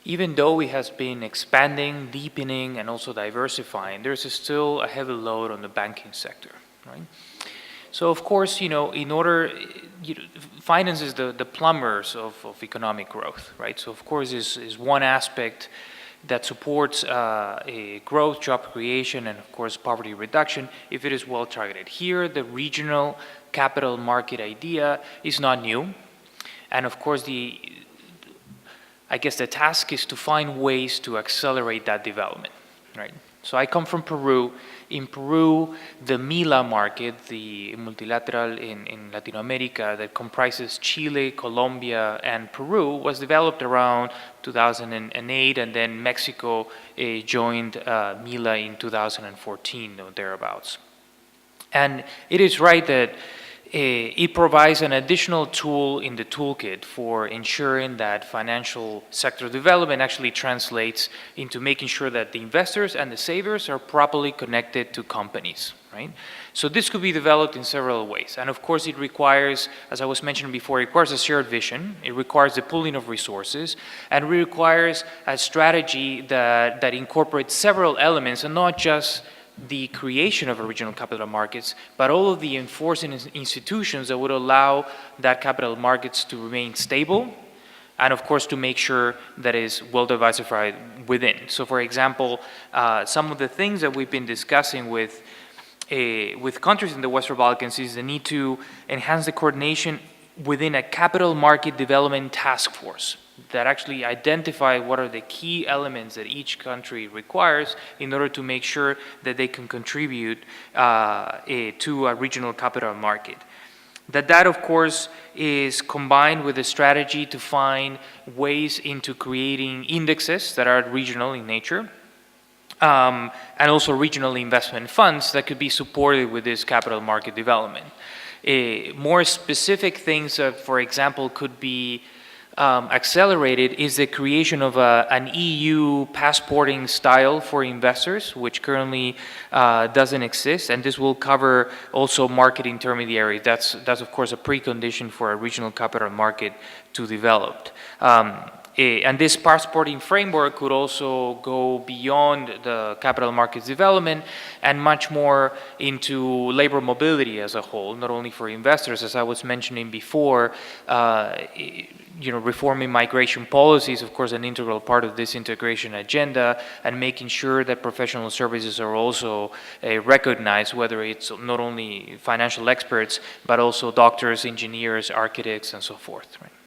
even though it has been expanding, deepening, and also diversifying, there's still a heavy load on the banking sector, right? So of course, in order, finance is the plumbers of economic growth, right? So of course is one aspect that supports a growth, job creation, and of course poverty reduction if it is well targeted. Here, the regional capital market idea is not new, and of course I guess the task is to find ways to accelerate that development, right? So I come from Peru. In Peru, the MILA market, the multilateral in Latin America that comprises Chile, Colombia, and Peru, was developed around 2008, and then Mexico joined MILA in 2014 or thereabouts. And it is right that it provides an additional tool in the toolkit for ensuring that financial sector development actually translates into making sure that the investors and the savers are properly connected to companies, right? So this could be developed in several ways. And of course it requires, as I was mentioning before, it requires a shared vision, it requires the pooling of resources, and it requires a strategy that incorporates several elements and not just the creation of regional capital markets, but all of the enforcing institutions that would allow that capital markets to remain stable, and of course to make sure that is well diversified within. So for example, some of the things that we've been discussing with countries in the Western Balkans is the need to enhance the coordination within a capital market development task force that actually identify what are the key elements that each country requires in order to make sure that they can contribute to a regional capital market. That of course is combined with a strategy to find ways into creating indexes that are regional in nature, and also regional investment funds that could be supported with this capital market development. More specific things, for example, could be accelerated is the creation of an EU passporting style for investors, which currently doesn't exist, and this will cover also market intermediaries. That's of course a precondition for a regional capital market to develop. And this passporting framework could also go beyond the capital markets development and much more into labor mobility as a whole, not only for investors, as I was mentioning before. Reforming migration policies, of course, an integral part of this integration agenda, and making sure that professional services are also recognized, whether it's not only financial experts, but also doctors, engineers, architects, and so forth. Right?